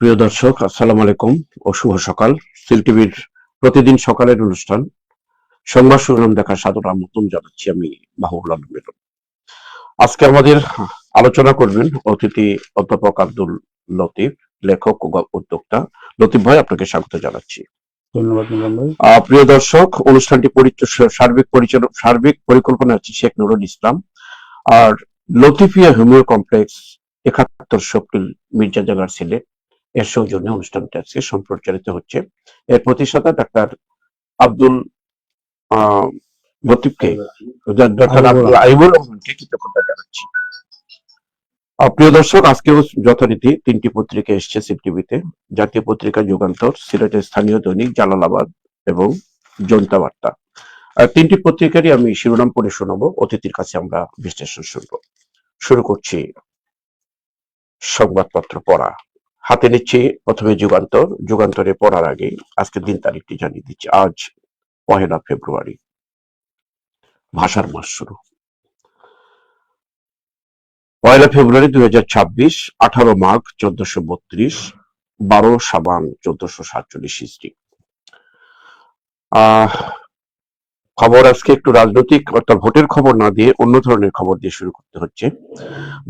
প্রিয় দর্শক, আসসালামু আলাইকুম ও শুভ সকাল। সিল টিভির প্রতিদিন সকালের অনুষ্ঠান সংবাদ শিরোনাম দেখার সাদর আমন্ত্রণ জানাচ্ছি আমি মাহবুবুল আলম মিলন। আজকে আমাদের আলোচনা করবেন অতিথি অধ্যাপক আব্দুল লতিফ, লেখক ও উদ্যোক্তা। লতিফ ভাই, আপনাকে স্বাগত জানাচ্ছি। ধন্যবাদ মিলন ভাই। প্রিয় দর্শক, অনুষ্ঠানটি সার্বিক পরিকল্পনা আছে শেখ নুরুল ইসলাম আর লতিফিয়া হোমিও কমপ্লেক্স ৭১ শকিল মির্জা জাগার সিলেট এর সৌজন্যে অনুষ্ঠানটি আজকে সম্প্রচারিত হচ্ছে। এর প্রতিষ্ঠাতা ডাক্তার আব্দুল লতিফকে, ডক্টর আব্দুল আইবুল রহমানকে কৃতজ্ঞতা জানাচ্ছি। প্রিয় দর্শক, আজকেও যথারীতি তিনটি পত্রিকা এসছে সিল টিভিতে। জাতীয় পত্রিকা যুগান্তর, সিলেটের স্থানীয় দৈনিক জালালাবাদ এবং জনতা বার্তা। তিনটি পত্রিকারই আমি শিরোনাম পড়ে শোনাবো, অতিথির কাছে আমরা বিশ্লেষণ শুনবো। শুরু করছি সংবাদপত্র পড়া। হাতে নিচ্ছি প্রথমে যুগান্তর। যুগান্তরে পড়ার আগে আজকে দিন তারিখটি জানিয়ে দিচ্ছি। আজ ১ ফেব্রুয়ারি, ভাষার মাস শুরু। ১ ফেব্রুয়ারি ২০২৬, ১৮ মাঘ ১৪৩২, ১২ সাবান ১৪৪৭ ইসরি। খবর আজকে একটু রাজনৈতিক অর্থাৎ ভোটের খবর না দিয়ে অন্য ধরনের খবর দিয়ে শুরু করতে হচ্ছে।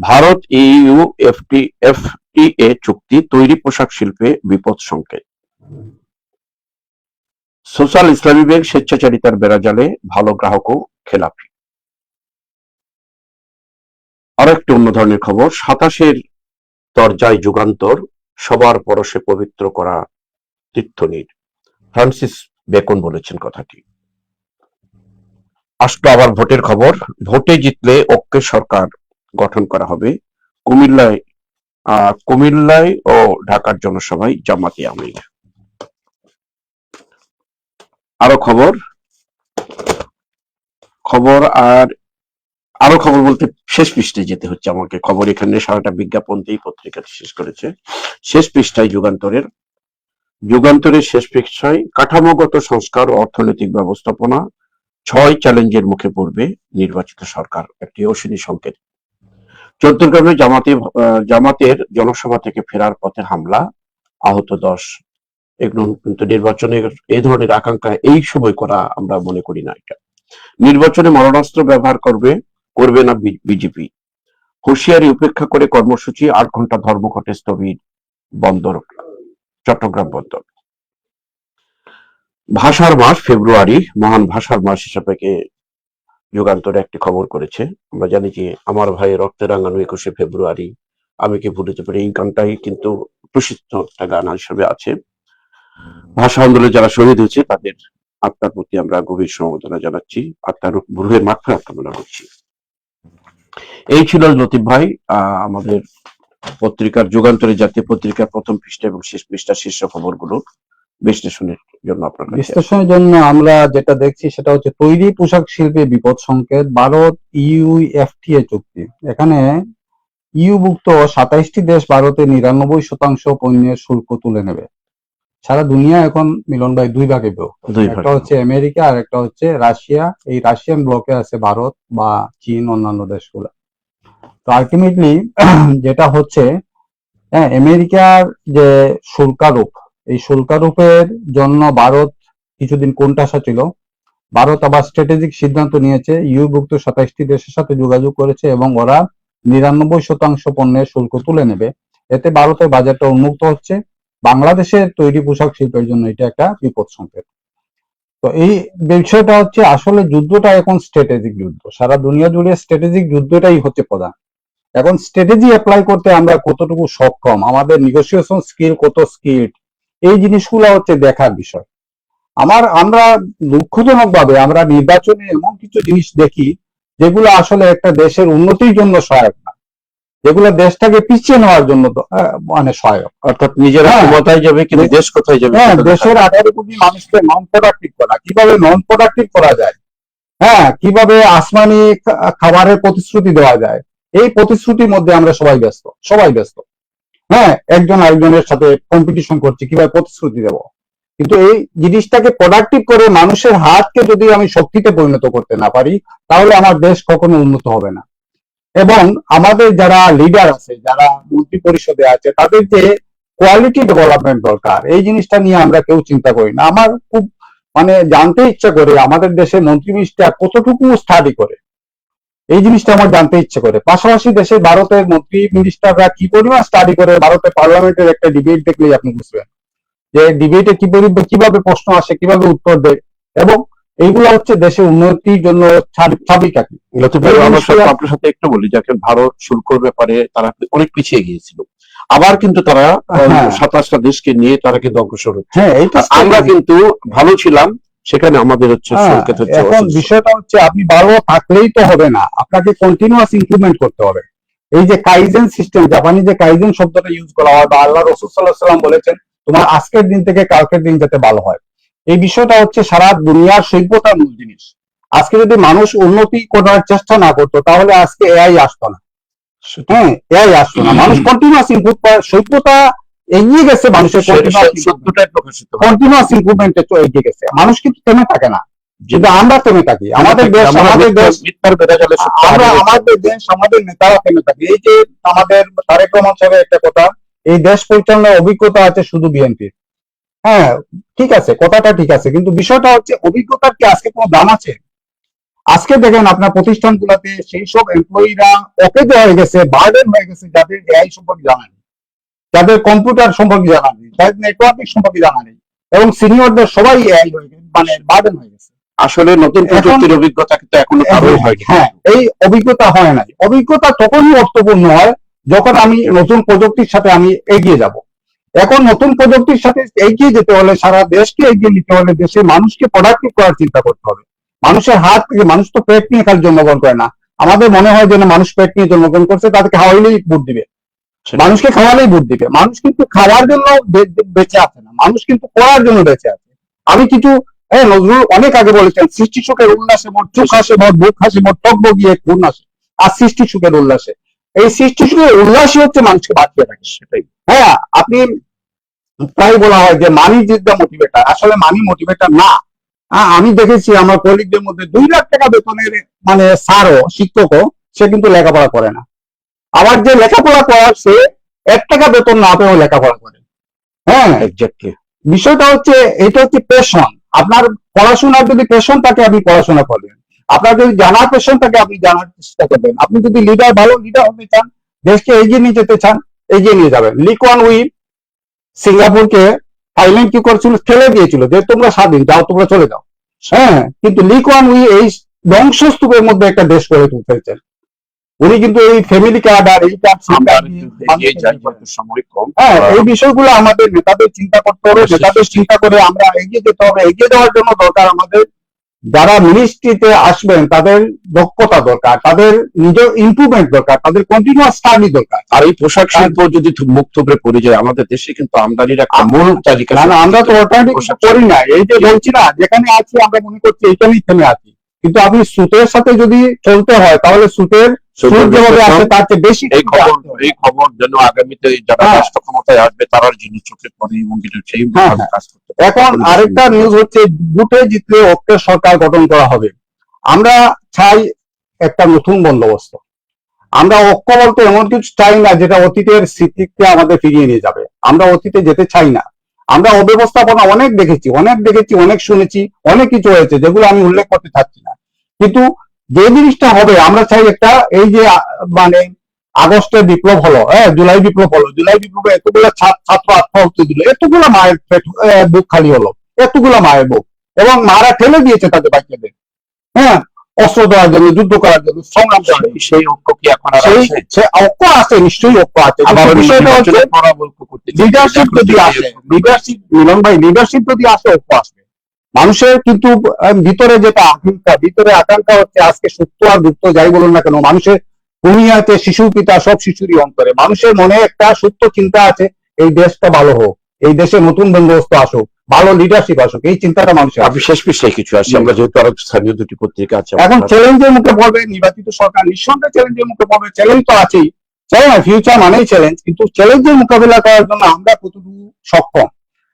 ভারত ইইউ এফটিএ চুক্তি, তৈরি পোশাক শিল্পে বিপদ সংকেত। সোশ্যাল ইসলামী ব্যাংক স্বেচ্ছাচারিতার বেড়াজালে ভালো গ্রাহকও খেলাপি। আরো একটি অন্য ধরনের খবর, ২৭-এর দরজায় যুগান্তর, সবার পরশে পবিত্র করা তীর্থনীর। ফ্রান্সিস বেকন বলেছেন কথাটি। আসলো আবার ভোটের খবর। ভোটে জিতলে ঐক্যের সরকার গঠন করা হবে। কুমিল্লায় ও ঢাকার জনসভায় জামাতে আমির। আরো খবর আরো খবর বলতে শেষ পৃষ্ঠায় যেতে হচ্ছে আমাকে। খবর এখানে সারাটা বিজ্ঞাপন দিয়েই পত্রিকাটি শেষ করেছে। শেষ পৃষ্ঠায় যুগান্তরের শেষ পৃষ্ঠায় কাঠামোগত সংস্কার ও অর্থনৈতিক ব্যবস্থাপনা, ৬ চ্যালেঞ্জের মুখে পড়বে নির্বাচিত সরকার, একটি অশনি সংকেত। চট্টগ্রামে জামাতের জনসভা থেকে ফেরার পথে হামলা, আহত ১০। এগুলো কিন্তু নির্বাচনের এই ধরনের আকাঙ্ক্ষা এই সময় করা আমরা মনে করি না। এটা নির্বাচনে মরণাস্ত্র ব্যবহার করবে না বিজেপি। হুঁশিয়ারি উপেক্ষা করে কর্মসূচি, ৮ ঘন্টা ধর্মঘটে স্থবির চট্টগ্রাম বন্দর। ভাষার মাস ফেব্রুয়ারি, মহান ভাষার মাস হিসাবে যুগান্তরে একটি খবর করেছে। আমরা জানি যে আমার ভাইয়ের রক্তে রাঙানো ২১শে ফেব্রুয়ারি, আমি কি ভুলিতে পারি, এই গানটাই কিন্তু প্রসিদ্ধ একটা গান হিসেবে আছে। ভাষা আন্দোলনে যারা শহীদ হয়েছে তাদের আত্মার প্রতি আমরা গভীর সমবেদনা জানাচ্ছি, আত্মার রুহের মাগফিরাত কামনা করছি। এই ছিল লতিফ ভাই আমাদের পত্রিকার যুগান্তরের জাতীয় পত্রিকার প্রথম পৃষ্ঠা এবং শেষ পৃষ্ঠার শীর্ষ খবরগুলো বিশ্লেষণের জন্য বিশ্লেষণের জন্য আমরা যেটা দেখছি সেটা হচ্ছে তৈরি পোশাক শিল্পে বিপদ সংকেত, ভারত ইইউ এফটিএ চুক্তি। এখানে ইউভুক্ত ২৭টি দেশ ভারতে ৯৯% পণ্যের শুল্ক তুলে নেবে। সারা দুনিয়া এখন মিলন ভাই দুই ভাগে বিভক্ত, একটা হচ্ছে আমেরিকা আর একটা হচ্ছে রাশিয়া। এই রাশিয়ান ব্লকে আছে ভারত বা চীন, অন্যান্য দেশগুলো। তো আলটিমেটলি যেটা হচ্ছে, আমেরিকার যে শুল্কারোপ, এই শুল্কারোপের জন্য ভারত কিছুদিন কোণঠাসা ছিল। ভারত আবার স্ট্র্যাটেজিক সিদ্ধান্ত নিয়েছে, ইউভুক্ত ২৭টি দেশের সাথে যোগাযোগ করেছে এবং ওরা ৯৯% পণ্যের শুল্ক তুলে নেবে। এতে ভারতের বাজারটা উন্মুক্ত হচ্ছে। বাংলাদেশের তৈরি পোশাক শিল্পের জন্য এটা একটা বিপদ সংকেত। তো এই বিষয়টা হচ্ছে, আসলে যুদ্ধটা এখন স্ট্র্যাটেজিক যুদ্ধ, সারা দুনিয়া জুড়ে স্ট্র্যাটেজিক যুদ্ধটাই হচ্ছে প্রধান। এখন স্ট্র্যাটেজি অ্যাপ্লাই করতে আমরা কতটুকু সক্ষম, আমাদের নেগোসিয়েশন স্কিল কত স্কিল, এই জিনিসগুলো হচ্ছে দেখার বিষয়। আমরা দুঃখজনক ভাবে আমরা নির্বাচনে এমন কিছু জিনিস দেখি যেগুলো আসলে একটা দেশের উন্নতির জন্য সহায়ক না, যেগুলো দেশটাকে পিছিয়ে নেওয়ার জন্য মানে সহায়ক। অর্থাৎ নিজেরা ক্ষমতায় যাবে কিন্তু দেশ কোথায় যাবে, দেশের ১৮ কোটি মানুষকে নন প্রোডাক্টিভ করা, কিভাবে নন প্রোডাক্টিভ করা যায়, কিভাবে আসমানি খাবারের প্রতিশ্রুতি দেওয়া যায়, এই প্রতিশ্রুতির মধ্যে আমরা সবাই ব্যস্ত। একজন আরেকজনের সাথে কম্পিটিশন করছি কিভাবে প্রতিশ্রুতি দেব। কিন্তু এই জিনিসটাকে প্রোডাক্টিভ করে মানুষের হাতকে যদি আমি শক্তিতে পরিণত করতে না পারি, তাহলে আমার দেশ কখনো উন্নত হবে না। এবং আমাদের যারা লিডার আছে, যারা মন্ত্রী পরিষদে আছে, তাদের যে কোয়ালিটি ডেভেলপমেন্ট দরকার। এই জিনিসটা নিয়ে আমরা কেউ চিন্তা করি না। আমার খুব জানতে ইচ্ছা করে আমাদের দেশে মন্ত্রী মিনিস্টার কতটুকু স্টাডি করে, এই জিনিসটা আমার জানতে ইচ্ছে করে। পাশাপাশি দেশে ভারতের মন্ত্রী মিনিস্টাররা কি পরিমাণ স্টাডি করে, ভারতের পার্লামেন্টের একটা ডিবেট দেখলেই আপনি বুঝবেন যে ডিবেটে কিভাবে প্রশ্ন আসে, কিভাবে উত্তর দেয়, এবং এইগুলো হচ্ছে দেশের উন্নতির জন্য চাবিকাঠি। আপনার সাথে একটু বলি, যাকে ভারত শুল্কর ব্যাপারে তারা অনেক পিছিয়ে গিয়েছিল, আবার কিন্তু তারা 27টা দেশকে নিয়ে তারা কিন্তু অগ্রসর হচ্ছে। আমরা কিন্তু ভালো ছিলাম, সেখানে আমাদের হচ্ছে শুল্কের হচ্ছে। এখন বিষয়টা হচ্ছে আপনি ভালো থাকলেই তো হবে না, আপনাকে কন্টিনিউয়াস ইমপ্রুভমেন্ট করতে হবে। এই যে কাইজেন সিস্টেম, জাপানি যে কাইজেন শব্দটা ইউজ করা হয়, বা আল্লাহ রাসূল সাল্লাল্লাহু আলাইহি ওয়াসাল্লাম বলেছেন তোমার আজকের দিন থেকে কালকের দিন যাতে ভালো হয়, এই বিষয়টা হচ্ছে সারা দুনিয়ার সভ্যতার মূল জিনিস। আজকে যদি মানুষ উন্নতি করার চেষ্টা না করতো তাহলে আজকে এআই আসতো না। এআই আসতো না। মানুষ কন্টিনিউয়াস ইমপ্রুভ করে, সভ্যতা এগিয়ে গেছে, মানুষের কন্টিনিউয়াস ইমপ্রুভমেন্টে এগিয়ে গেছে। মানুষ কিন্তু থেমে থাকে না, কিন্তু আমরা থেমে থাকি। আমাদের দেশ আমাদের নেতারা থেমে থাকে। এই যে আমাদের তারেক রহমান সাহেবের একটা কথা, এই দেশ পরিচালনার অভিজ্ঞতা আছে শুধু বিএনপির। হ্যাঁ ঠিক আছে, কথাটা ঠিক আছে, কিন্তু বিষয়টা হচ্ছে অভিজ্ঞতার কি আজকে কোনো দাম আছে? আজকে দেখেন আপনার প্রতিষ্ঠানগুলোতে সেই সব এমপ্লয়িরা অকেজ হয়ে গেছে, বার্ডেন হয়ে গেছে, যাদের এআই সম্পর্কে জানা নেই, যাদের কম্পিউটার সম্পর্কে জানা নেই, যাদের নেটওয়ার্কিং সম্পর্কে জানা নেই, এবং সিনিয়রদের সবাই এআই হয়ে গেছে, বার্ডেন হয়ে গেছে। আসলে নতুন প্রযুক্তির অভিজ্ঞতা কিন্তু এখনো কারোর হয়নি। হ্যাঁ, এই অভিজ্ঞতা হয় নাই। অভিজ্ঞতা তখনই অর্থপূর্ণ হয় যখন আমি নতুন প্রযুক্তির সাথে আমি এগিয়ে যাব। এখন নতুন প্রযুক্তির সাথে এগিয়ে যেতে হলে, সারা দেশকে এগিয়ে নিতে হলে, দেশের মানুষকে প্রোডাক্টিভ করার চিন্তা করতে হবে। মানুষের হাত থেকে, মানুষ তো পেট নিয়ে খালি জন্মগ্রহণ করে না। আমাদের মনে হয় যে না, মানুষ পেট নিয়ে জন্মগ্রহণ করছে, তাদেরকে খাওয়াইলেই ভোট দিবে, মানুষকে খাওয়ালেই ভোট দিবে। মানুষ কিন্তু খাওয়ার জন্য বেঁচে আছে না, মানুষ কিন্তু করার জন্য বেঁচে আছে। আমি কিছু নজরুল অনেক আগে বলেছেন, সৃষ্টি সুখের উল্লাসে মোট চোখ হাসে, মোট বুক হাসে, মোট টক বগিয়ে খুন আসে, আর সৃষ্টি সুখের উল্লাসে। এই সৃষ্টি সুখের উল্লাসই হচ্ছে মানুষকে বাঁচিয়ে রাখে। সেটাই আপনি প্রায় বলা হয় যে মানি ইজ দ্য মোটিভেটর, আসলে মানি মোটিভেটর না। আমি দেখেছি আমার কলিগদের মধ্যে 2 লাখ টাকা বেতনের স্যারও, শিক্ষকও, সে কিন্তু লেখাপড়া করে না। আবার যে লেখাপড়া করার, সে 1 টাকা বেতন না পেয়েও লেখাপড়া করে। হ্যাঁ এক্স্যাক্টলি, বিষয়টা হচ্ছে এটা হচ্ছে পেশন। আপনার পড়াশোনার যদি পেশন থাকে আপনি পড়াশোনা করবেন, আপনার যদি জানার পেশন থাকে আপনি জানার চেষ্টা করবেন। আপনি যদি ভালো লিডার হতে চান, দেশকে এগিয়ে নিয়ে যেতে চান, এগিয়ে নিয়ে যাবেন। লি কুয়ান ইউ সিঙ্গাপুরকে থাইল্যান্ড কি করেছিল, ঠেলে দিয়েছিল যে তোমরা স্বাধীন, যাও, তোমরা চলে যাও। হ্যাঁ, কিন্তু লি কুয়ান ইউ এই ধ্বংসস্তূপের মধ্যে একটা দেশ গড়ে তুলতেছেন। উনি কিন্তু এই ফ্যামিলি কার্ড আর এই এই বিষয়গুলো আমাদের নেতাদের চিন্তা করতে হবে। নেতাদের চিন্তা করে আমরা এগিয়ে যেতে হবে। এগিয়ে যাওয়ার জন্য দরকার আমাদের যারা মিনিস্ট্রিতে আসবেন তাদের দক্ষতা দরকার, তাদের নিজের ইমপ্রুভমেন্ট দরকার, তাদের কন্টিনিউয়াস স্টাডি দরকার। আর এই পোশাক শিল্প যদি মুক্ত করে পড়ে যায়, আমাদের দেশে কিন্তু আমদানির একটা মূল তালিকা। না, আমরা তো অল্টারনেটিভ করি না। এই যে বলছি না, যেখানে আছি আমরা মনে করছি এইখানেই থেমে আছি, কিন্তু আপনি সুতের সাথে যদি চলতে হয় তাহলে সুতের যেভাবে আসে তার চেয়ে বেশি। এই খবর যেন আগামীতে যারা রাষ্ট্র ক্ষমতায় আসবে তারা জিনিস চোখে পড়ে এবং সেই কাজ করতে পারে। এখন আরেকটা নিউজ হচ্ছে, বুথে জিতলে ঐক্যের সরকার গঠন করা হবে। আমরা চাই একটা নতুন বন্দোবস্ত। আমরা ঐক্য বলতে এমন কিছু চাই না যেটা অতীতের স্মৃতিকে আমাদের ফিরিয়ে নিয়ে যাবে। আমরা অতীতে যেতে চাই না। আমরা অব্যবস্থাপনা অনেক দেখেছি, অনেক শুনেছি, অনেক কিছু হয়েছে যেগুলো আমি উল্লেখ করতে চাচ্ছি না। কিন্তু যে জিনিসটা হবে, আমরা চাই একটা, এই যে আগস্টের বিপ্লব হলো, জুলাই বিপ্লব হলো, জুলাই বিপ্লবে এতগুলো ছাত্র আত্মহত্যা দিল, এতগুলো মায়ের বুক খালি হলো, এতগুলো মায়ের বুক, এবং মারা ঠেলে দিয়েছে তাদের বাচ্চাদের অস্ত্র দেওয়ার জন্য, যুদ্ধ করার জন্য, সংগ্রাম করার জন্য। সেই ঐক্য কি এখন ঐক্য আছে, নিশ্চয়ই ঐক্য আছে। বিষয়টা হচ্ছে লিডারশিপ যদি আসে, মিলন ভাই, লিডারশিপ যদি আসে ঐক্য আসবে। মানুষের কিন্তু ভিতরে যেটা আকাঙ্ক্ষা হচ্ছে, আজকে সত্য আর গুপ্ত যাই বলুন না কেন, মানুষের দুনিয়াতে শিশু পিতা সব শিশুরই অন্তরে, মানুষের মনে একটা সত্য চিন্তা আছে, এই দেশটা ভালো হোক, এই দেশে নতুন বন্দোবস্ত আসুক, ভালো লিডারশিপ আসুক, এই চিন্তাটা মানুষের। বিশেষ বিষয় কিছু আছে, আমরা যেহেতু আরো স্থানীয় 2টি পত্রিকা আছে, এখন চ্যালেঞ্জের মুখে পড়বে নির্বাচিত সরকার, নিঃসন্দেহে চ্যালেঞ্জের মুখে পড়বে। চ্যালেঞ্জ তো আছেই, ফিউচার মানেই চ্যালেঞ্জ, কিন্তু চ্যালেঞ্জের মোকাবিলা করার জন্য আমরা কতটুকু সক্ষম,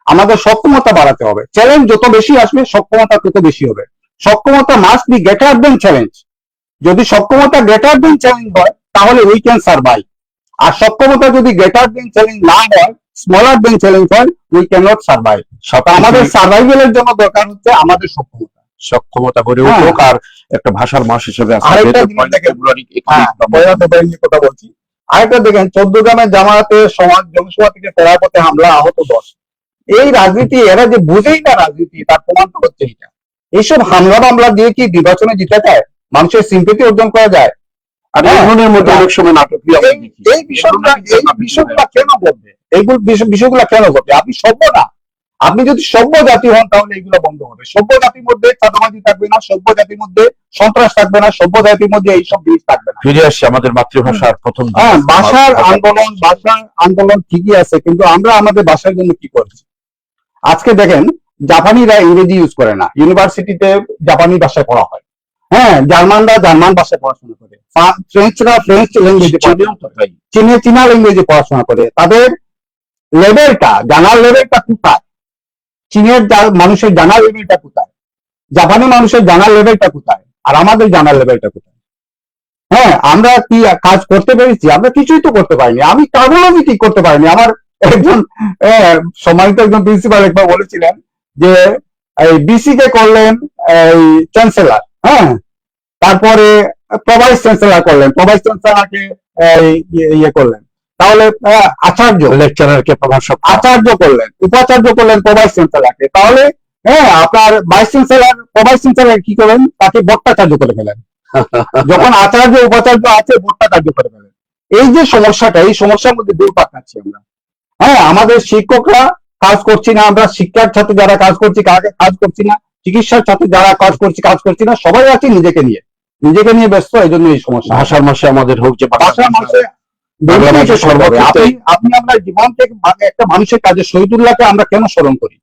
আমাদের সক্ষমতা বাড়াতে হবে। চ্যালেঞ্জ যত বেশি আসবে, সক্ষমতা তত বেশি হবে। সক্ষমতা must be greater than challenge. যদি সক্ষমতা গ্রেটার দেন চ্যালেঞ্জ হয় তাহলে উই ক্যান সার্ভাইভ। আর সক্ষমতা যদি গ্রেটার দেন চ্যালেঞ্জ না হয় স্মলার দেন চ্যালেঞ্জ হয়, উই ক্যান নট সার্ভাইভ। আমাদের সার্ভাইভালের জন্য দরকার হচ্ছে আমাদের সক্ষমতা গড়ে হ্যাঁ। উঠুক। আর একটা ভাষার মাস হিসেবে আজকে আরেকটা যেহেতু জিনিস পয়লা দেখেন, ফেব্রুয়ারি হ্যাঁ, পয়লা ফেব্রুয়ারি নিয়ে কথা বলছি। আরেকটা দেখেন, 14 গ্রামের জামায়াতে সমাজ জনসভা থেকে ফেরার পথে হামলা, আহত 10। এই রাজনীতি, এরা যে বুঝেই না রাজনীতি, তার প্রমাণ তো হচ্ছে এটা। এইসব হামলা মামলা দিয়ে কি নির্বাচনে জিতা যায়? মানুষের সিম্পেথি অর্জন করা যায়? আর এই ধরনের মধ্যে অনেক সময় নাটক এই বিষয়গুলা কেন ঘটবে? এইগুলো বিষয়গুলা কেন ঘটবে? আপনি সভ্য না। আপনি যদি সভ্য জাতি হন তাহলে এগুলো বন্ধ হবে। সভ্য জাতির মধ্যে চাঁদাবাজি থাকবে না, সভ্য জাতির মধ্যে সন্ত্রাস থাকবে না, সভ্য জাতির মধ্যে এইসব জিনিস থাকবে না। ফিরে আসছে আমাদের মাতৃভাষার প্রথম হ্যাঁ, ভাষার আন্দোলন ঠিকই আছে, কিন্তু আমরা আমাদের ভাষার জন্য কি করছি? আজকে দেখেন, জাপানিরা ইংরেজি ইউজ করে না, ইউনিভার্সিটিতে জাপানি ভাষায় পড়া হয়। হ্যাঁ, জার্মানরা জার্মান ভাষায় পড়াশোনা করে, ফ্রেঞ্চরা ফ্রেঞ্চ ল্যাঙ্গুয়েজে চীনা ল্যাঙ্গুয়েজে পড়াশোনা করে। তাদের লেভেলটা, জানার লেভেলটা কোথায়? চীনের মানুষের জানার লেভেলটা কোথায়? জাপানি মানুষের জানার লেভেলটা কোথায়? আর আমাদের জানার লেভেলটা কোথায়? হ্যাঁ, আমরা কি কাজ করতে পেরেছি? আমরা কিছুই তো করতে পারিনি। আমি কার্বোলজি ঠিক করতে পারিনি। আমার একজন সম্মানিত একজন প্রিন্সিপাল একবার বলেছিলেন যে এই বিসি কে করলেন এই চ্যান্সেলর, হ্যাঁ, তারপরে প্রভাইস চ্যান্সেলর করলেন, প্রভাইস চ্যান্সেলরকে ইয়ে করলেন, তাহলে আচার্য লেকচারারকে আচার্য করলেন, উপাচার্য করলেন প্রভাইস চ্যান্সেলরকে, তাহলে হ্যাঁ, আপনার ভাইস চ্যান্সেলর প্রভাইস চ্যান্সেলর কি করলেন? তাকে ভট্টাচার্য করে ফেলেন। যখন আচার্য উপাচার্য আছে, ভট্টাচার্য করে ফেলেন। এই যে সমস্যাটা, এই সমস্যার মধ্যে দূর পাচ্ছি আমরা। হ্যাঁ, আমাদের শিক্ষকরা কাজ করছি না, আমরা শিক্ষার ছাত্র যারা কাজ করছি কাজ করছি না, চিকিৎসার ছাত্র যারা কাজ করছি না, সবাই আছি নিজেকে নিয়ে ব্যস্ত। এই জন্য এই সমস্যা। ভাষার মাসে আমাদের হোক যে ভাষার মাসে আপনি আপনার জীবন থেকে একটা মানুষের কাজে, শহীদুল্লাহকে আমরা কেন স্মরণ করি?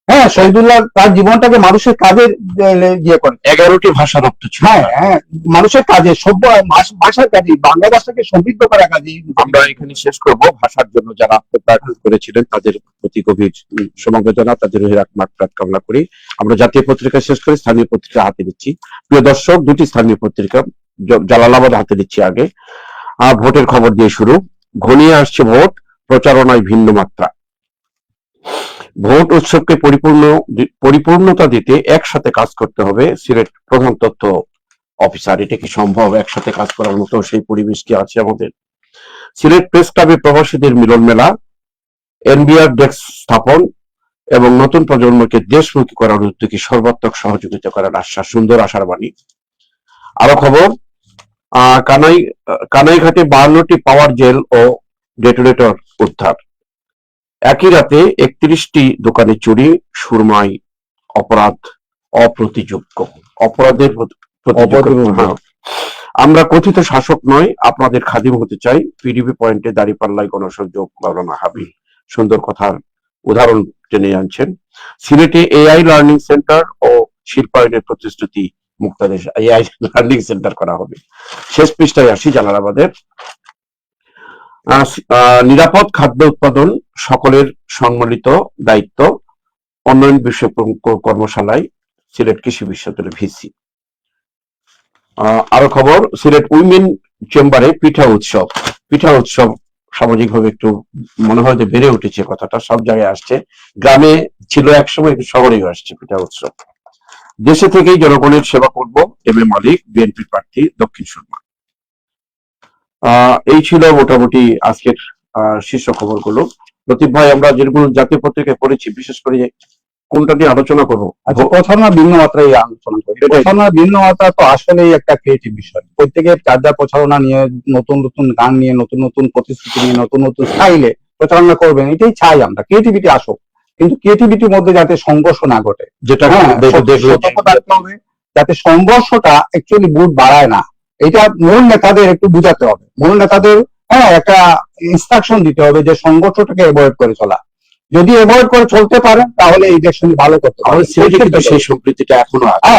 হ্যাঁ, শহীদুল্লাহ তার জীবনটাকে মানুষের কাজের ইয়ে করে। 11টি ভাষা রপ্ত ছিল। হ্যাঁ, মানুষের কাজে, সভ্য ভাষার কাজে, বাংলা ভাষাকে সমৃদ্ধ করার কাজে। আমরা এখানে শেষ করব। ভাষার জন্য যারা আত্মত্যাগ করেছিলেন তাদের প্রতি গভীর সমবেদনা, তাদের মাগফিরাত কামনা করি। আমরা জাতীয় পত্রিকা শেষ করে স্থানীয় পত্রিকা হাতে নিচ্ছি। প্রিয় দর্শক, দুটি স্থানীয় পত্রিকা জালালাবাদ হাতে নিচ্ছি আগে। ভোটের খবর দিয়ে শুরু। ঘনিয়ে আসছে ভোট, প্রচারণায় ভিন্ন মাত্রা। ভোট উৎসবকে পরিপূর্ণতা দিতে একসাথে কাজ করতে হবে, সিলেট প্রধান তথ্য অফিসার। এটা কি সম্ভব? একসাথে কাজ করার মতো সেই পরিবেশ কি আছে আমাদের? সিলেট প্রেস ক্লাবে প্রবাসীদের মিলন মেলা, এনবিআর ডেস্ক স্থাপন এবং নতুন প্রজন্মকে দেশমুখী করার উদ্যোগে সর্বাত্মক সহযোগিতা করার আশ্বাস। সুন্দর আশার বাণী। আরো খবর, কানাইঘাটে 52টি পাওয়ার জেল ও ডেটোনেটর উদ্ধার। একই রাতে 31টি দোকানে চুরি, সুরমাই অপরাধ অপ্রতিযোগ্য। অপরাধের আমরা কথিত শাসক নয়, আপনাদের খাদিম হতে চাই। পিডিপি পয়েন্টে দাঁড়িপাল্লায় গণসংযোগ মাওলানা হাবিব। সুন্দর কথার উদাহরণ টেনে আনছেন। সিলেটে এআই লার্নিং সেন্টার ও শিল্পায়নের প্রতিশ্রুতি, মুক্তাদের এআই লার্নিং সেন্টার করা হবে। শেষ পৃষ্ঠায় আসি জালালাবাদের। নিরাপদ খাদ্য উৎপাদন সকলের সম্মিলিত দায়িত্ব, উন্নয়ন বিষয়ক কর্মশালায় সিলেট কৃষি বিশ্ববিদ্যালয়ের ভিসি। আরো খবর, সিলেট উইমেন চেম্বারে পিঠা উৎসব সামাজিকভাবে একটু মনে হয় যে বেড়ে উঠেছে, কথাটা সব জায়গায় আসছে। গ্রামে ছিল একসময়, শহরেও আসছে পিঠা উৎসব। দেশে থেকেই জনগণের সেবা করব, এম এ মালিক, বিএনপি প্রার্থী, দক্ষিণ সুরমা। এই ছিল মোটামুটি আজকের শীর্ষ খবরগুলো। লতিফ ভাই, আমরা যেগুলো জাতীয় পত্রিকায় পড়েছি, বিশেষ করে কোনটা নিয়ে আলোচনা করবো? আচ্ছা, প্রচারণা ভিন্ন মাত্রায় আলোচনা করি। প্রচারণা ভিন্ন মাত্রা তো আসলেই একটা ক্রিয়েটিভ বিষয়। প্রত্যেকে চার প্রচারণা নিয়ে, নতুন নতুন গান নিয়ে, নতুন নতুন প্রতিশ্রুতি নিয়ে, নতুন নতুন স্টাইলে প্রচারণা করবেন, এটাই চাই আমরা। ক্রিয়েটিভিটি আসুক, কিন্তু ক্রিয়েটিভিটির মধ্যে যাতে সংঘর্ষ না ঘটে, যেটা সতর্ক থাকতে হবে, যাতে সংঘর্ষটা অ্যাকচুয়ালি বুট বাড়ায় না। এটা মূল নেতাদের একটু বুঝাতে হবে। মূল নেতাদের একটা ইনস্ট্রাকশন দিতে হবে যে সংঘর্ষটাকে অ্যাভয়েড করে চলা। যদি অ্যাভয়েড করে চলতে পারেন তাহলে এই ইলেকশন ভালো করতে পারেন। সেই সম্প্রীতিটা এখনো আছে।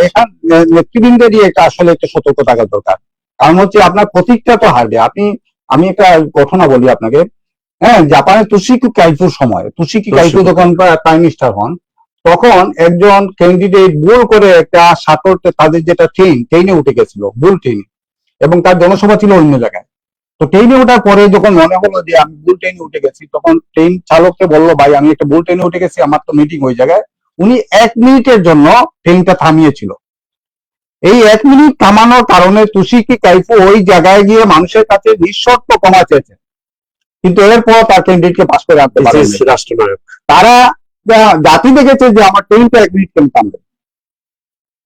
এখান নেতৃবৃন্দেরই একটা আসলে একটা সতর্ক থাকা দরকার। কারণ হচ্ছে আপনার প্রতীকটা তো হারবে। আমি একটা ঘটনা বলি আপনাকে। হ্যাঁ, জাপানের তুশিকি কাইফুর সময়, তুশিকি কাইফু যখন প্রাইম মিনিস্টার হন, তখন একজন ক্যান্ডিডেট ভুল করে একটা সাঁতর, তাদের যেটা ট্রেনে উঠে গেছিল, ভুল ট্রেনে, এবং তার জনসভা ছিল অন্য জায়গায়। তো ট্রেনে ওঠার পরে যখন মনে হলো যে আমি ভুল ট্রেনে উঠে গেছি, তখন ট্রেন চালককে বললো, ভাই আমি একটা ভুল ট্রেনে উঠে গেছি, আমার তো মিটিং ওই জায়গায়। উনি 1 মিনিটের জন্য ট্রেনটা থামিয়েছিল। এই 1 মিনিট থামানোর কারণে তুষিকি কাইফু ওই জায়গায় গিয়ে মানুষের কাছে নিঃশর্ত ক্ষমা চেয়েছে, কিন্তু এরপর তার ক্যান্ডিডেটকে পাস করে আনতে এই পারেনি। যে রাষ্ট্রনায়ক, তারা জাতি দেখেছে যে আমার ট্রেনটা 1 মিনিট কেন থামবে।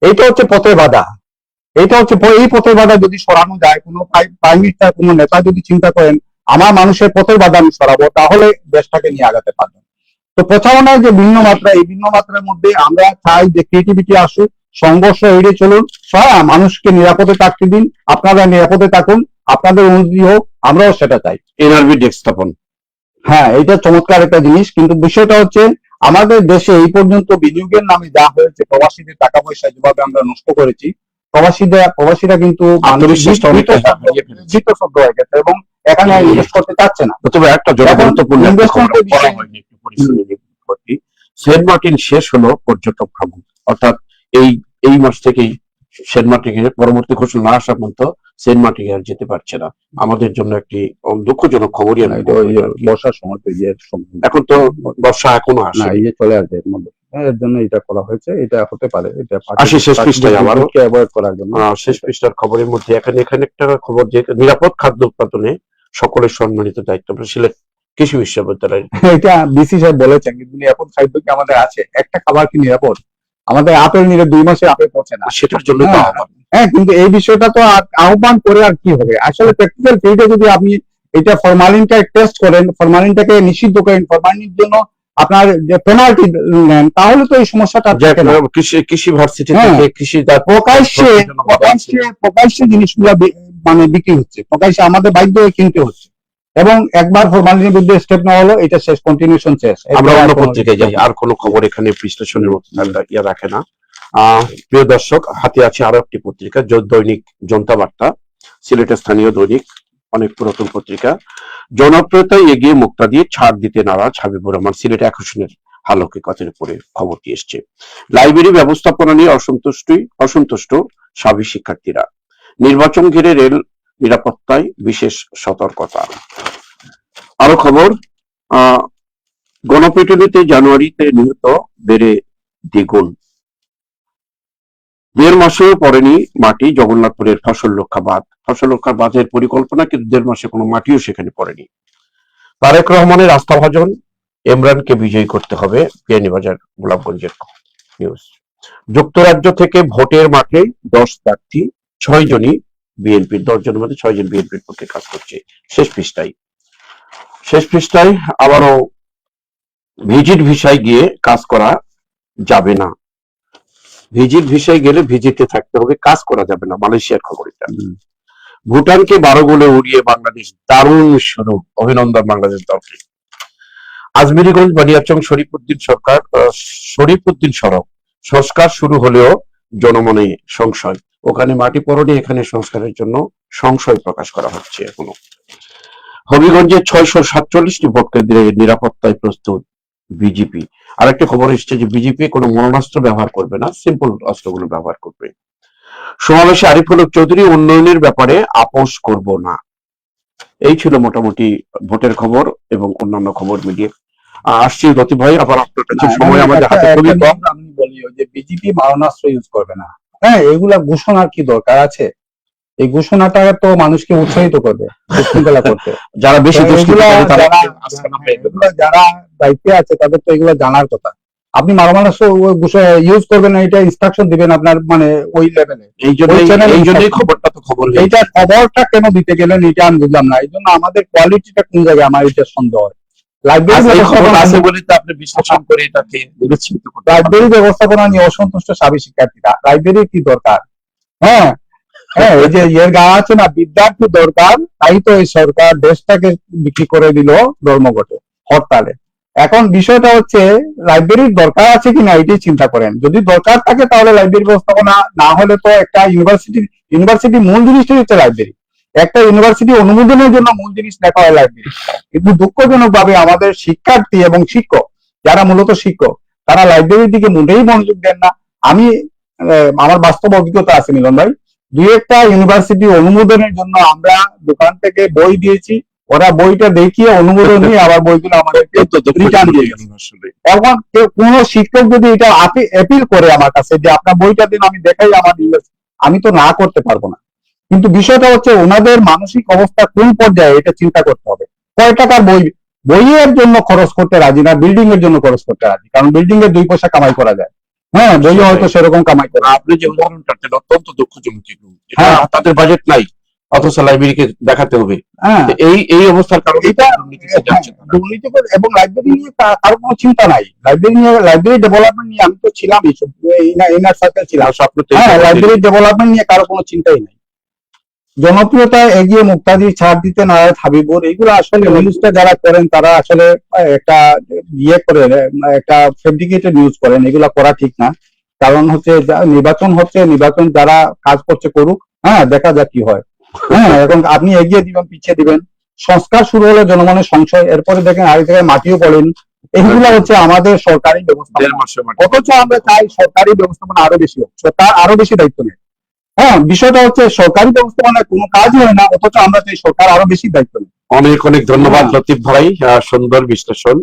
এইটা হচ্ছে পথের বাধা। এটা হচ্ছে এই পথের বাধা যদি সরানো যায়, কোনো প্রাইম মিনিস্টার, কোনো নেতা যদি চিন্তা করেন আমার মানুষের পথের বাধা আমি সরাবো, তাহলে দেশটাকে নিয়ে আগাতে পারবেন। তো প্রচারণার যে ভিন্ন মাত্রা, এই ভিন্ন মাত্রার মধ্যে আমরা চাই যে ক্রিয়েটিভিটি আসুক, সংঘর্ষ এড়িয়ে চলুন, মানুষকে নিরাপদে থাকতে দিন, আপনারা নিরাপদে থাকুন, আপনাদের উন্নতি হোক, আমরাও সেটা চাই। এনআরবি ডেস্ক স্থাপন। হ্যাঁ, এটা চমৎকার একটা জিনিস, কিন্তু বিষয়টা হচ্ছে আমাদের দেশে এই পর্যন্ত বিনিয়োগের নামে যা হয়েছে, প্রবাসীদের টাকা পয়সা যেভাবে আমরা নষ্ট করেছি, প্রবাসীরা কিন্তু আত্মবিশ্বাসটা অনেকটা হারিয়ে ফেলেছে। ভীতসন্ত্র হয়ে গেছে এবং এখানে ইনভেস্ট করতে চাচ্ছে না। তবে একটা জন্য এখন গুরুত্বপূর্ণ একটা investment খবর এর বিষয়ে- বলা হয়নি, একটু পরিশ্রমী রিপোর্টটি। সেন্ট মার্টিন শেষ হলো পর্যটক ভ্রমণ, অর্থাৎ এই মাস থেকেই সেন্ট মার্টিনের পরবর্তী ঘোষণা না আসা পর্যন্ত সেন্ট মার্টিন আর যেতে পারছে না। আমাদের জন্য একটি দুঃখজনক খবরই আমি এটা ওই যে বর্ষার সময় তো ইয়ে সম্ভব। এখন তো বর্ষা এখনো না, আসে। এই যে চলে আসবে এর মধ্যে, এর জন্য এটা করা হয়েছে। এটা হতে পারে, এটা আসি শেষ পৃষ্ঠায় আবারও। অ্যাভয়েড করার জন্য। শেষ পৃষ্ঠার খবরের মধ্যে এখানে একটা খবর যে নিরাপদ খাদ্য উৎপাদনে সকলের সম্মানিত দায়িত্ব সিলেট কৃষি বিশ্ববিদ্যালয়ের। এটা বিসি সাহেব বলেছেন, কিন্তু নিরাপদ খাদ্য কি আমাদের আছে? একটা খাবার কি নিরাপদ? আমাদের আপেল নিলে 2 মাসে আপেল পচে না। সেটার জন্য তো আহ্বান। হ্যাঁ, কিন্তু এই বিষয়টা তো আহ্বান করে আর কি হবে? আসলে প্র্যাকটিক্যাল ফিল্ডে যদি আপনি এটা ফরমালিনটা টেস্ট করেন, ফরমালিনটাকে নিষিদ্ধ করেন, ফরমালিনের জন্য আপনার যে পেনাল্টি নেন, তাহলে তো এই সমস্যাটা যে থাকে না। কৃষি ভার্সিটি হ্যাঁ। থেকে কৃষি প্রকাশ্যে জিনিসগুলো মানে বিক্রি হচ্ছে, প্রকাশ্যে আমাদের বাধ্য হয়ে কিনতে হচ্ছে, এবং একবার ফরমালিনের বিরুদ্ধে স্টেপ নেওয়া হলো, এটা শেষ, কন্টিনিউশন শেষ। আমরা অন্য পত্রিকায় যাই, আর কোনো খবর এখানে বিশ্লেষণের মতো ইয়ে রাখে না। প্রিয় দর্শক, হাতে আছে আরো একটি পত্রিকা, দৈনিক জনতা বার্তা, সিলেটের স্থানীয় দৈনিক, অনেক পুরাতন পত্রিকা। জনপ্রিয়তায় এগিয়ে মুক্তা দিয়ে ছাড় দিতে নারাজ হাবিবুর রহমান, সিলেট আকর্ষণের আলোকিকতার উপরে খবরটি এসছে। লাইব্রেরি ব্যবস্থাপনা নিয়ে অসন্তুষ্ট সাবি শিক্ষার্থীরা, নির্বাচন ঘিরে রেল নিরাপত্তায় বিশেষ সতর্কতা। আরো খবর, গণপিটুনিতে জানুয়ারিতে নিহত বেড়ে দ্বিগুণ, 1.5 মাসেও পড়েনি মাটি জগন্নাথপুরের ফসল রক্ষা বাঁধের পরিকল্পনা, কিন্তু 1.5 মাসে কোনো মাটিও সেখানে পড়েনি। তারেক রহমানের আস্থাভাজন, ইমরানকে বিজয়ী করতে হবে, বিয়ানীবাজার গোলাপগঞ্জের নিউজ। যুক্তরাজ্য থেকে ভোটের মাঠে 10 প্রার্থী, 6 জনই বিএনপির, 10 জনের মধ্যে 6 জন বিএনপির পক্ষে কাজ করছে। শেষ পৃষ্ঠায় আবারও ভিজিট ভিসায় গিয়ে কাজ করা যাবে না, ভিজিট ভিসায় গেলে ভিজিটে থাকতে হবে, কাজ করা যাবে না, মালয়েশিয়ার খবর এটা। ভুটানকে 12 গোলে উড়িয়ে বাংলাদেশ, দারুণ শুরু, অভিনন্দন বাংলাদেশ দলকে। আজমিরিগঞ্জ বানিয়াচং শরীফুদ্দিন সড়ক সংস্কার শুরু হলেও জনমনে সংশয়, ওখানে মাটি পড়েনি, এখানে সংস্কারের জন্য সংশয় প্রকাশ করা হচ্ছে এখনো। হবিগঞ্জে 647টি ভোট কেন্দ্রে নিরাপত্তায় প্রস্তুত বিজেপি। আরেকটা খবর এসছে যে বিজেপি কোনো মরণাস্ত্র ব্যবহার করবে না, সিম্পল অস্ত্রগুলো ব্যবহার করবে। সমাবেশে আরিফুল হক চৌধুরী, উন্নয়নের ব্যাপারে আপোষ করব না। এই ছিল মোটামুটি ভোটের খবর এবং অন্যান্য খবর মিলিয়ে। আসছি লতিফ ভাই, আবার আপনার কাছে, সময় আমাদের হাতে খুবই কম। আমি বলি যে বিজেপি মারণাস্ত্র ইউজ করবে না। হ্যাঁ, এগুলা ঘোষণার কি দরকার আছে? এই ঘোষণাটা তো মানুষকে উৎসাহিত করবে বিশৃঙ্খলা করতে। যারা বেশি যারা দায়িত্বে আছে তাদের তো এগুলো জানার কথা। আপনি মারণাস্ত্র ইউজ করবেন না, এটা ইনস্ট্রাকশন দিবেন আপনার মানে ওই লেভেলে। এই জন্যই খবরটা তো খবর, এইটা খবরটা কেন দিতে গেলেন এটা আমি বুঝলাম না। এই জন্য আমাদের কোয়ালিটিটা কোন জায়গায়, আমার এটা সন্দেহ হয়। লাইব্রেরি ব্যবস্থাপনা নিয়ে অসন্তুষ্ট সাবি শিক্ষার্থীরা, লাইব্রেরির কি দরকার? হ্যাঁ হ্যাঁ, এই যে এর গা আছে না, বিদ্যার্থী দরকার, তাই তো এই সরকার দেশটাকে বিক্রি করে দিল ধর্মঘটে, হরতালে। এখন বিষয়টা হচ্ছে লাইব্রেরির দরকার আছে কিনা এটাই চিন্তা করেন। যদি দরকার থাকে তাহলে লাইব্রেরি ব্যবস্থাপনা, না হলে তো একটা ইউনিভার্সিটি মূল জিনিসটাই হচ্ছে লাইব্রেরি। একটা ইউনিভার্সিটি অনুমোদনের জন্য মূল জিনিস দেখা হয় লাইব্রেরি, কিন্তু দুঃখজনক ভাবে আমাদের শিক্ষার্থী এবং শিক্ষক, যারা মূলত শিক্ষক, তারা লাইব্রেরির দিকে মোটেই মনোযোগ দেন না। আমি আমার বাস্তব অভিজ্ঞতা আছে মিলন ভাই, দুই একটা ইউনিভার্সিটি অনুমোদনের জন্য আমরা দোকান থেকে বই দিয়েছি, ওরা বইটা দেখিয়ে অনুমোদন নিয়ে আবার বইগুলো আমাদেরকে রিটার্ন দিয়ে গেছে। এখন কোন শিক্ষক যদি এটা অ্যাপিল করে আমার কাছে যে আপনার বইটা দিন, আমি দেখাই আমার আমি তো না করতে পারবো না। কিন্তু বিষয়টা হচ্ছে ওনাদের মানসিক অবস্থা কোন পর্যায়ে এটা চিন্তা করতে হবে। কয় টাকার বইয়ের জন্য খরচ করতে রাজি না, বিল্ডিং এর জন্য খরচ করতে রাজি, কারণ বিল্ডিং এর 2 পয়সা কামাই করা যায়। হ্যাঁ, বইয়ে হয়তো সেরকম কামাই করে। আপনি যে উদাহরণটা দিলেন অত্যন্ত দুঃখজনক, হ্যাঁ। তাদের বাজেট নাই অথচ লাইব্রেরিকে দেখাতে হবে। হ্যাঁ, এই অবস্থার কারণে এটা দুর্নীতিতে যাচ্ছে তারা। দুর্নীতি এবং লাইব্রেরি নিয়ে কারো কোনো চিন্তা নাই। লাইব্রেরি ডেভেলপমেন্ট নিয়ে আমি তো ছিলাম ইনার সার্কেল ছিলাম। স্বপ্ন তো হ্যাঁ, লাইব্রেরি ডেভেলপমেন্ট নিয়ে কারো কোনো চিন্তাই নাই। জনপ্রিয়তায় এগিয়ে মুক্তাদি, ছাড় দিতে নারায়ণ হাবিবুর, এগুলো আসলে নিউজটা যারা করেন তারা আসলে একটা একটা ফেব্রিকেটেড নিউজ করেন, এগুলা করা ঠিক না। কারণ হচ্ছে নির্বাচন যারা কাজ করছে করুক, হ্যাঁ, দেখা যাক কি হয়। হ্যাঁ, এখন আপনি এগিয়ে দিবেন, পিছিয়ে দিবেন, সংস্কার শুরু হলে জনগণের সংশয়, এরপরে দেখেন আরেক জায়গায় মাটিও পড়েনি। এইগুলো হচ্ছে আমাদের সরকারি ব্যবস্থা। অথচ আমরা চাই সরকারি ব্যবস্থাপনা আরো বেশি হোক, সরকার আরো বেশি দায়িত্ব নেয়। হ্যাঁ, বিষয়টা হচ্ছে সরকারি ব্যবস্থাপনায় কোনো কাজই হয় না, অথচ আমরা চাই সরকার আরো বেশি দায়িত্ব নেয়। অনেক অনেক ধন্যবাদ লতিফ ভাই, সুন্দর বিশ্লেষণ।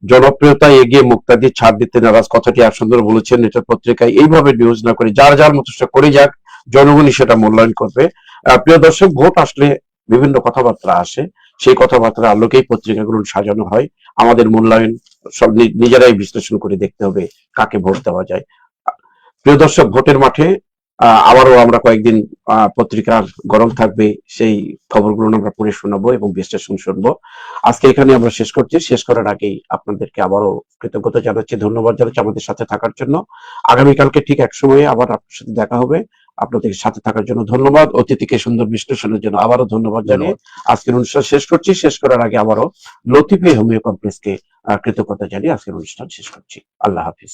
জনপ্রিয়তা এগিয়ে মুক্তাদি, ছাড় দিতে নারাজ কথাটি আর সুন্দর বলেছেন। এটা পত্রিকায় এইভাবে নিউজ না করে যার যার মতো সে করে যাক, জনগণই সেটা মূল্যায়ন করবে। প্রিয় দর্শক, ভোট আসলে বিভিন্ন কথাবার্তা আসে, সেই কথাবার্তার আলোকেই পত্রিকাগুলো সাজানো হয়। আমাদের মূল্যায়ন সব নিজেরাই বিশ্লেষণ করে দেখতে হবে কাকে ভোট দেওয়া যায়। প্রিয় দর্শক, ভোটের মাঠে আবারও আমরা কয়েকদিন পত্রিকার গরম থাকবে, সেই খবরগুলো আমরা পড়ে শোনাবো এবং বিশ্লেষণ শুনবো। আজকে এখানে আমরা শেষ করছি। শেষ করার আগেই আপনাদেরকে আবারও কৃতজ্ঞতা জানাচ্ছি, ধন্যবাদ জানাচ্ছি আমাদের সাথে থাকার জন্য। আগামীকালকে ঠিক এক সময়ে আবার আপনার সাথে দেখা হবে। আপনাদের সাথে থাকার জন্য ধন্যবাদ। অতিথিকে সুন্দর বিশ্লেষণের জন্য আবারও ধন্যবাদ জানিয়ে আজকের অনুষ্ঠান শেষ করছি। শেষ করার আগে আবারও লতিফে হোমিও কমপ্লেক্সকে কৃতজ্ঞতা জানিয়ে আজকের অনুষ্ঠান শেষ করছি। আল্লাহ হাফিজ।